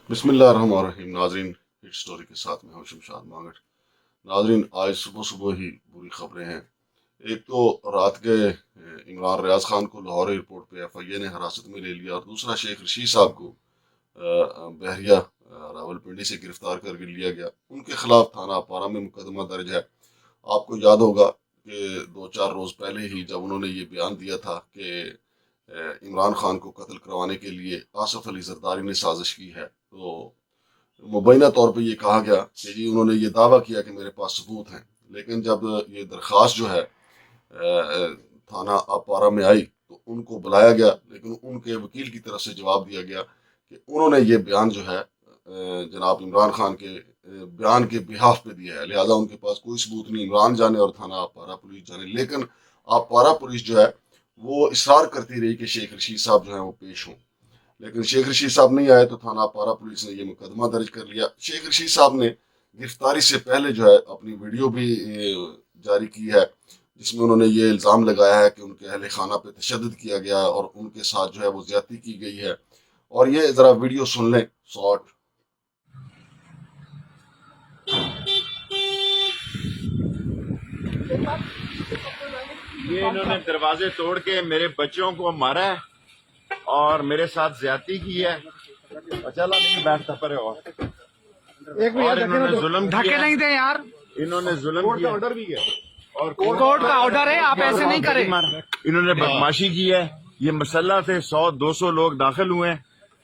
بسم اللہ الرحمن الرحیم. ناظرین، ہٹ سٹوری کے ساتھ میں ہوں شمشاد مانگٹ. ناظرین، آج صبح صبح ہی بری خبریں ہیں. ایک تو رات کے عمران ریاض خان کو لاہور ایئرپورٹ پہ ایف آئی اے نے حراست میں لے لیا، اور دوسرا شیخ رشید صاحب کو بحریہ راولپنڈی سے گرفتار کر کے لیا گیا. ان کے خلاف تھانہ اپارہ میں مقدمہ درج ہے. آپ کو یاد ہوگا کہ 2-4 روز پہلے ہی جب انہوں نے یہ بیان دیا تھا کہ عمران خان کو قتل کروانے کے لیے آصف علی زرداری نے سازش کی ہے، تو مبینہ طور پہ یہ کہا گیا کہ جی انہوں نے یہ دعویٰ کیا کہ میرے پاس ثبوت ہیں. لیکن جب یہ درخواست جو ہے تھانہ اپارہ میں آئی تو ان کو بلایا گیا، لیکن ان کے وکیل کی طرف سے جواب دیا گیا کہ انہوں نے یہ بیان جو ہے جناب عمران خان کے بیان کے بحاف پہ دیا ہے، لہذا ان کے پاس کوئی ثبوت نہیں. عمران جانے اور تھانہ اپارہ پولیس جانے. لیکن اپارہ پولیس جو ہے وہ اصرار کرتی رہی کہ شیخ رشید صاحب جو ہیں وہ پیش ہوں، لیکن شیخ رشید صاحب نہیں آئے تو تھانہ اپارہ پولیس نے یہ مقدمہ درج کر لیا. شیخ رشید صاحب نے گرفتاری سے پہلے جو ہے اپنی ویڈیو بھی جاری کی ہے، جس میں انہوں نے یہ الزام لگایا ہے کہ ان کے اہل خانہ پہ تشدد کیا گیا اور ان کے ساتھ جو ہے وہ زیادتی کی گئی ہے. اور یہ ذرا ویڈیو سن لیں شارٹ. یہ انہوں نے دروازے توڑ کے میرے بچوں کو مارا ہے اور میرے ساتھ زیادتی کی ہے. چلا نہیں بیٹھتا پڑے اور انہوں نے ظلم دھکے نہیں دیں یار. انہوں نے ظلم کیا آرڈر بھی ہے اور کورٹ کا آرڈر ہے، آپ ایسے نہیں کریں. انہوں نے بدماشی کی ہے. یہ مسلح تھے، 100-200 لوگ داخل ہوئے ہیں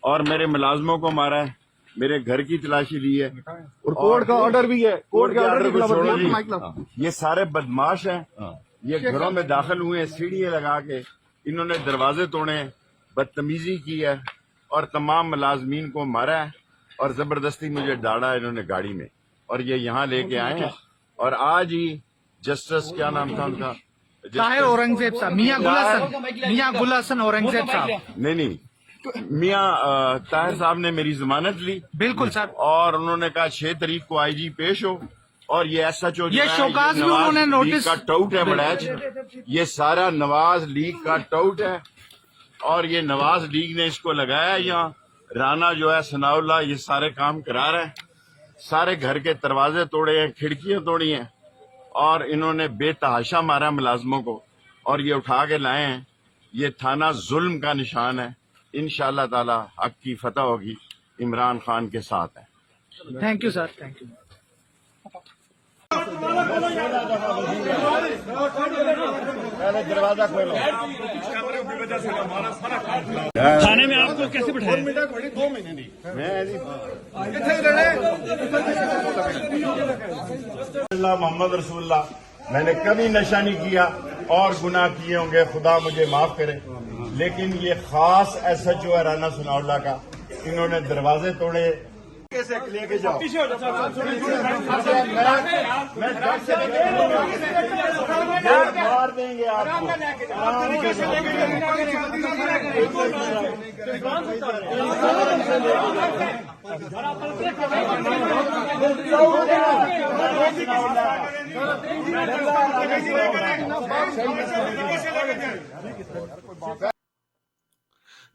اور میرے ملازموں کو مارا ہے، میرے گھر کی تلاشی لی ہے اور کورٹ کا آرڈر بھی ہے. کورٹ کے آرڈر کو چھوڑو جی. یہ سارے بدماش ہیں، یہ گھروں میں داخل ہوئے ہیں سیڑھیاں لگا کے، انہوں نے دروازے توڑے ہیں، بدتمیزی کی ہے اور تمام ملازمین کو مارا ہے اور زبردستی مجھے ڈالا انہوں نے گاڑی میں، اور یہ یہاں لے کے آئے ہیں. اور آج ہی جسٹس کیا نام تھا ان کا، طاہر اورنگزیب صاحب، میاں گل حسن اورنگزیب صاحب. نہیں میاں طاہر صاحب نے میری ضمانت لی. بالکل سر. اور انہوں نے کہا 6 تاریخ کو آئی جی پیش ہو. اور یہ ایسا جو یہ شوکاز بھی انہوں نے نوٹس کا ٹاؤٹ ہے بڑیچ، یہ سارا نواز لیگ کا ٹاؤٹ ہے اور یہ نواز لیگ نے اس کو لگایا. یہاں رانا جو ہے ثناء اللہ یہ سارے کام کرا رہا ہے. سارے گھر کے دروازے توڑے ہیں، کھڑکیاں توڑی ہیں اور انہوں نے بے تحاشا مارا ملازموں کو اور یہ اٹھا کے لائے ہیں. یہ تھانہ ظلم کا نشان ہے. انشاءاللہ تعالی حق کی فتح ہوگی. عمران خان کے ساتھ ہے. Thank you sir, thank you. دروازہ کھولو. تھانے میں آپ کو کیسے بٹھایا؟ اللہ محمد رسول اللہ. میں نے کبھی نشہ نہیں کیا اور گناہ کیے ہوں گے، خدا مجھے معاف کرے، لیکن یہ خاص ایس ایچ او ہے رانا ثناء اللہ کا، انہوں نے دروازے توڑے. کیسے لے کے جاؤ مار دیں گے آپ کو.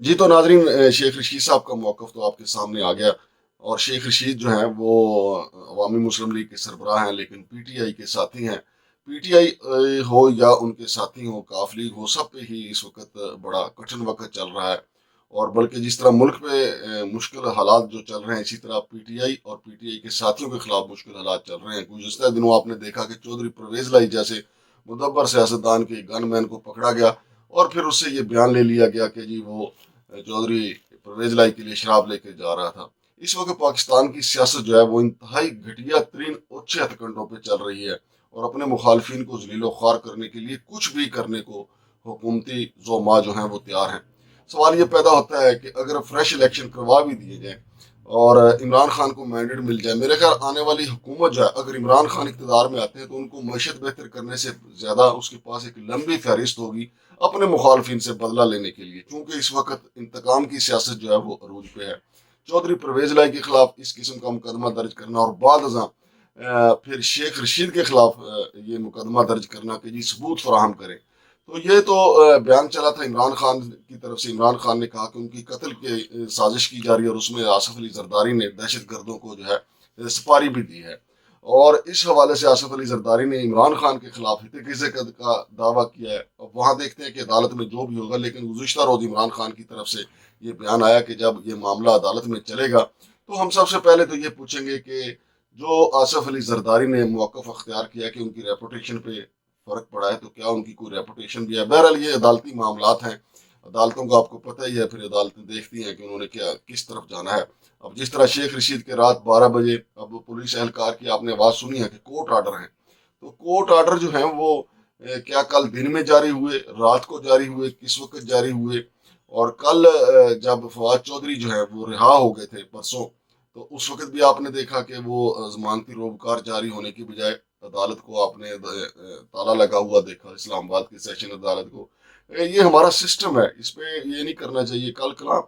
جی تو ناظرین، شیخ رشید صاحب کا موقف تو آپ کے سامنے آ گیا. اور شیخ رشید جو ہیں وہ عوامی مسلم لیگ کے سربراہ ہیں، لیکن پی ٹی آئی کے ساتھی ہیں. پی ٹی آئی ہو یا ان کے ساتھی ہوں، کاف لیگ ہو، سب پہ ہی اس وقت بڑا کٹھن وقت چل رہا ہے. اور بلکہ جس طرح ملک پہ مشکل حالات جو چل رہے ہیں، اسی طرح پی ٹی آئی اور پی ٹی آئی کے ساتھیوں کے خلاف مشکل حالات چل رہے ہیں. گزشتہ دنوں آپ نے دیکھا کہ چودھری پرویز لائی جیسے مدبر سیاستدان کے گن مین کو پکڑا گیا اور پھر اس سے یہ بیان لے لیا گیا کہ جی وہ چودھری پرویز لائی کے لیے شراب لے کے جا رہا تھا. اس وقت پاکستان کی سیاست جو ہے وہ انتہائی گھٹیا ترین اونچے ہتھکنڈوں پہ چل رہی ہے اور اپنے مخالفین کو ذلیل و خوار کرنے کے لیے کچھ بھی کرنے کو حکومتی زعماء جو ہیں وہ تیار ہیں. سوال یہ پیدا ہوتا ہے کہ اگر فریش الیکشن کروا بھی دیے جائیں اور عمران خان کو مینڈیٹ مل جائے، میرے خیال آنے والی حکومت جو ہے، اگر عمران خان اقتدار میں آتے ہیں تو ان کو معیشت بہتر کرنے سے زیادہ اس کے پاس ایک لمبی فہرست ہوگی اپنے مخالفین سے بدلہ لینے کے لیے، چونکہ اس وقت انتقام کی سیاست جو ہے وہ عروج پہ ہے. چودھری پرویز لائی کے خلاف اس قسم کا مقدمہ درج کرنا اور بعد ازاں پھر شیخ رشید کے خلاف یہ مقدمہ درج کرنا کہ جی ثبوت فراہم کریں، تو یہ تو بیان چلا تھا عمران خان کی طرف سے. عمران خان نے کہا کہ ان کی قتل کی سازش کی جا رہی ہے اور اس میں آصف علی زرداری نے دہشت گردوں کو جو ہے سپاری بھی دی ہے. اور اس حوالے سے آصف علی زرداری نے عمران خان کے خلاف حقیقت کا دعویٰ کیا ہے. اب وہاں دیکھتے ہیں کہ عدالت میں جو بھی ہوگا، لیکن گزشتہ روز عمران خان کی طرف سے یہ بیان آیا کہ جب یہ معاملہ عدالت میں چلے گا تو ہم سب سے پہلے تو یہ پوچھیں گے کہ جو آصف علی زرداری نے موقف اختیار کیا کہ ان کی ریپوٹیشن پہ فرق پڑا ہے، تو کیا ان کی کوئی ریپوٹیشن بھی ہے؟ بہرحال یہ عدالتی معاملات ہیں، عدالتوں کا آپ کو پتہ ہی ہے، پھر عدالتیں دیکھتی ہیں کہ انہوں نے کس طرف جانا ہے. اب جس طرح شیخ رشید کے رات 12 بجے اب پولیس اہلکار کی آپ نے آواز سنی ہے کہ کورٹ آرڈر ہیں، تو کورٹ آرڈر جو ہیں وہ کیا کل دن میں جاری ہوئے، رات کو جاری ہوئے، کس وقت جاری ہوئے؟ اور کل جب فواد چودھری جو ہے وہ رہا ہو گئے تھے پرسوں، تو اس وقت بھی آپ نے دیکھا کہ وہ ضمانتی روبکار جاری ہونے کی بجائے عدالت کو آپ نے تالا لگا ہوا دیکھا، اسلام آباد کی سیشن عدالت کو. یہ ہمارا سسٹم ہے، اس پہ یہ نہیں کرنا چاہیے. کل کلا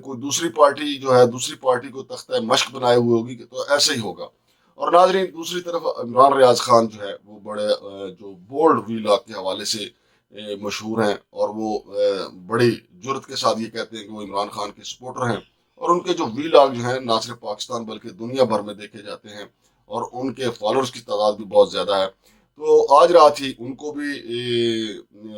کوئی دوسری پارٹی جو ہے دوسری پارٹی کو تختہ مشق بنائے ہوئے ہوگی تو ایسا ہی ہوگا. اور ناظرین، دوسری طرف عمران ریاض خان جو ہے وہ بڑے جو بولڈ وی لاگ کے حوالے سے مشہور ہیں، اور وہ بڑی جرت کے ساتھ یہ کہتے ہیں کہ وہ عمران خان کے سپورٹر ہیں. اور ان کے جو وی لاگ جو ہیں نہ صرف پاکستان بلکہ دنیا بھر میں دیکھے جاتے ہیں، اور ان کے فالوورز کی تعداد بھی بہت زیادہ ہے. تو آج رات ہی ان کو بھی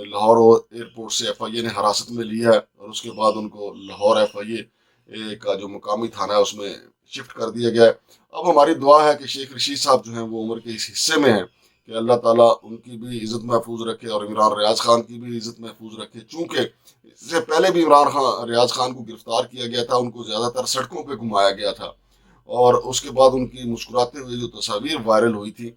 لاہور ایئرپورٹ سے ایف آئی اے نے حراست میں لیا ہے، اور اس کے بعد ان کو لاہور ایف آئی اے کا جو مقامی تھانہ ہے اس میں شفٹ کر دیا گیا ہے. اب ہماری دعا ہے کہ شیخ رشید صاحب جو ہیں وہ عمر کے اس حصے میں ہیں کہ اللہ تعالیٰ ان کی بھی عزت محفوظ رکھے اور عمران ریاض خان کی بھی عزت محفوظ رکھے. چونکہ اس سے پہلے بھی ریاض خان کو گرفتار کیا گیا تھا، ان کو زیادہ تر سڑکوں پہ گھمایا گیا تھا، اور اس کے بعد ان کی مسکراتے ہوئے جو تصاویر وائرل ہوئی تھی،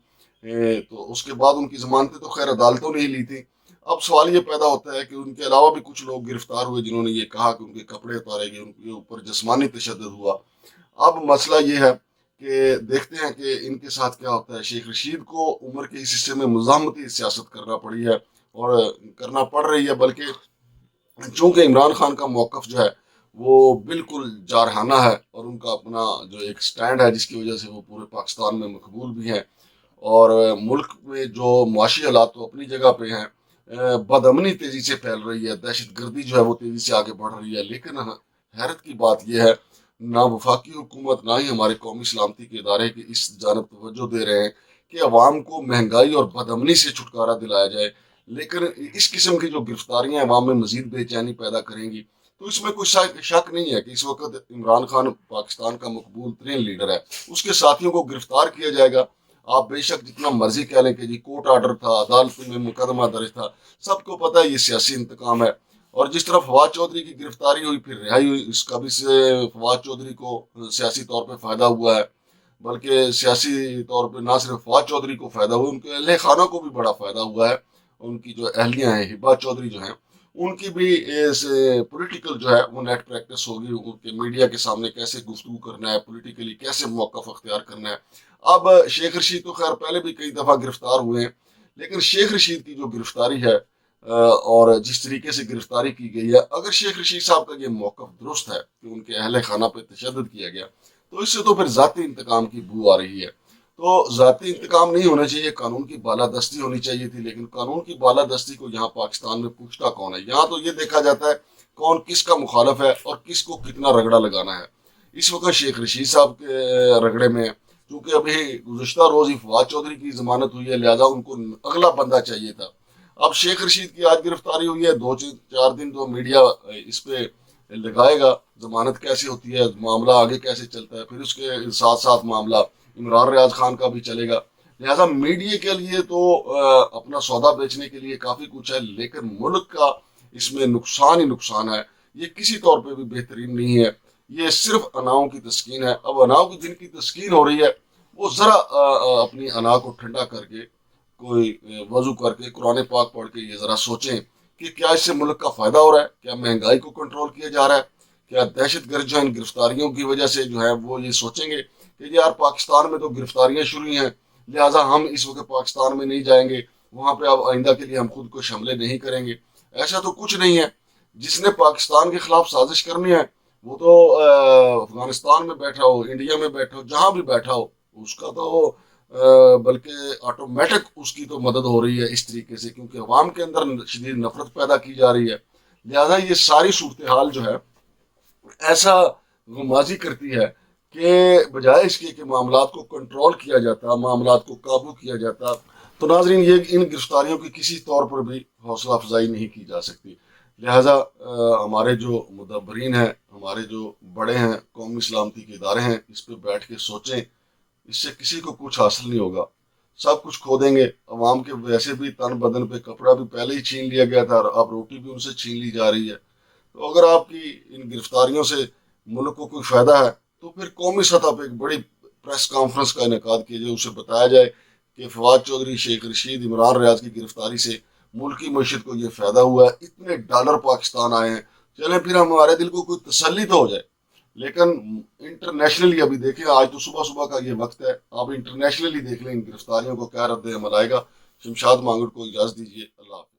تو اس کے بعد ان کی ضمانتیں تو خیر عدالتوں نے ہی لی تھی. اب سوال یہ پیدا ہوتا ہے کہ ان کے علاوہ بھی کچھ لوگ گرفتار ہوئے جنہوں نے یہ کہا کہ ان کے کپڑے اتارے گئے، ان کے اوپر جسمانی تشدد ہوا. اب مسئلہ یہ ہے کہ دیکھتے ہیں کہ ان کے ساتھ کیا ہوتا ہے. شیخ رشید کو عمر کے اس حصے میں مزاحمتی سیاست کرنا پڑی ہے اور کرنا پڑ رہی ہے، بلکہ چونکہ عمران خان کا موقف جو ہے وہ بالکل جارحانہ ہے، اور ان کا اپنا جو ایک سٹینڈ ہے جس کی وجہ سے وہ پورے پاکستان میں مقبول بھی ہیں. اور ملک میں جو معاشی حالات تو اپنی جگہ پہ ہیں، بد امنی تیزی سے پھیل رہی ہے، دہشت گردی جو ہے وہ تیزی سے آگے بڑھ رہی ہے. لیکن حیرت کی بات یہ ہے نہ وفاقی حکومت نہ ہی ہمارے قومی سلامتی کے ادارے کی اس جانب توجہ دے رہے ہیں کہ عوام کو مہنگائی اور بد امنی سے چھٹکارا دلایا جائے. لیکن اس قسم کی جو گرفتاریاں عوام میں مزید بے چینی پیدا کریں گی، تو اس میں کوئی شک نہیں ہے کہ اس وقت عمران خان پاکستان کا مقبول ترین لیڈر ہے. اس کے ساتھیوں کو گرفتار کیا جائے گا. آپ بے شک جتنا مرضی کہہ لیں کہ جی کورٹ آرڈر تھا، عدالت میں مقدمہ درج تھا، سب کو پتہ ہے یہ سیاسی انتقام ہے. اور جس طرح فواد چودھری کی گرفتاری ہوئی پھر رہائی ہوئی، اس کا بھی فواد چودھری کو سیاسی طور پہ فائدہ ہوا ہے. بلکہ سیاسی طور پہ نہ صرف فواد چودھری کو فائدہ ہوا، ان کے اہل خانہ کو بھی بڑا فائدہ ہوا ہے. ان کی جو اہلیاں ہیں ہبا چودھری جو ہیں، ان کی بھی پولیٹیکل جو ہے وہ نیٹ پریکٹس ہوگی، ان کے میڈیا کے سامنے کیسے گفتگو کرنا ہے، پولیٹیکلی کیسے موقف اختیار کرنا ہے. اب شیخ رشید تو خیر پہلے بھی کئی دفعہ گرفتار ہوئے ہیں، لیکن شیخ رشید کی جو گرفتاری ہے اور جس طریقے سے گرفتاری کی گئی ہے، اگر شیخ رشید صاحب کا یہ موقف درست ہے کہ ان کے اہل خانہ پہ تشدد کیا گیا، تو اس سے تو پھر ذاتی انتقام کی بو آ رہی ہے. تو ذاتی انتقام نہیں ہونا چاہیے، قانون کی بالادستی ہونی چاہیے تھی. لیکن قانون کی بالادستی کو یہاں پاکستان میں پوچھتا کون ہے؟ یہاں تو یہ دیکھا جاتا ہے کون کس کا مخالف ہے اور کس کو کتنا رگڑا لگانا ہے. اس وقت شیخ رشید صاحب کے رگڑے میں، کیونکہ ابھی گزشتہ روز ہی فواد چودھری کی ضمانت ہوئی ہے، لہذا ان کو اگلا بندہ چاہیے تھا. اب شیخ رشید کی آج گرفتاری ہوئی ہے، 2-4 دن تو میڈیا اس پہ لگائے گا ضمانت کیسے ہوتی ہے، معاملہ آگے کیسے چلتا ہے. پھر اس کے ساتھ ساتھ معاملہ عمران ریاض خان کا بھی چلے گا. لہذا میڈیا کے لیے تو اپنا سودا بیچنے کے لیے کافی کچھ ہے، لیکن ملک کا اس میں نقصان ہی نقصان ہے. یہ کسی طور پہ بھی بہترین نہیں ہے، یہ صرف اناؤں کی تسکین ہے. اب اناؤں کی جن کی تسکین ہو رہی ہے وہ ذرا اپنی انا کو ٹھنڈا کر کے کوئی وضو کر کے قرآن پاک پڑھ کے یہ ذرا سوچیں کہ کیا اس سے ملک کا فائدہ ہو رہا ہے، کیا مہنگائی کو کنٹرول کیا جا رہا ہے، کیا دہشت گرد جو ہے ان گرفتاریوں کی وجہ سے جو ہے وہ یہ سوچیں گے کہ یار پاکستان میں تو گرفتاریاں شروع ہیں، لہٰذا ہم اس وقت پاکستان میں نہیں جائیں گے، وہاں پہ اب آئندہ کے لیے ہم خود کو حملے نہیں کریں گے. ایسا تو کچھ نہیں ہے. جس نے پاکستان کے خلاف سازش کرنی ہے وہ تو افغانستان میں بیٹھا ہو، انڈیا میں بیٹھا ہو، جہاں بھی بیٹھا ہو، اس کا تو بلکہ آٹومیٹک اس کی تو مدد ہو رہی ہے اس طریقے سے، کیونکہ عوام کے اندر شدید نفرت پیدا کی جا رہی ہے. لہذا یہ ساری صورتحال جو ہے ایسا غمازی کرتی ہے کہ بجائے اس کے کہ معاملات کو کنٹرول کیا جاتا، معاملات کو قابو کیا جاتا، تو ناظرین یہ ان گرفتاریوں کی کسی طور پر بھی حوصلہ افزائی نہیں کی جا سکتی. لہذا ہمارے جو مدبرین ہیں، ہمارے جو بڑے ہیں، قومی سلامتی کے ادارے ہیں، اس پہ بیٹھ کے سوچیں. اس سے کسی کو کچھ حاصل نہیں ہوگا، سب کچھ کھو دیں گے. عوام کے ویسے بھی تن بدن پہ کپڑا بھی پہلے ہی چھین لیا گیا تھا، اور اب روٹی بھی ان سے چھین لی جا رہی ہے. تو اگر آپ کی ان گرفتاریوں سے ملک کو کوئی فائدہ ہے تو پھر قومی سطح پہ ایک بڑی پریس کانفرنس کا انعقاد کیا جائے، اسے بتایا جائے کہ فواد چودھری، شیخ رشید، عمران ریاض کی گرفتاری سے ملکی معیشت کو یہ فائدہ ہوا ہے، اتنے ڈالر پاکستان آئے ہیں. چلیں پھر ہمارے دل کو کوئی تسلی تو ہو جائے. لیکن انٹرنیشنلی ابھی دیکھیں، آج تو صبح صبح کا یہ وقت ہے، آپ انٹرنیشنلی دیکھ لیں ان گرفتاریوں کو کیا رد عمل آئے گا. شمشاد مانگڑ کو اجازت دیجیے. اللہ حافظ.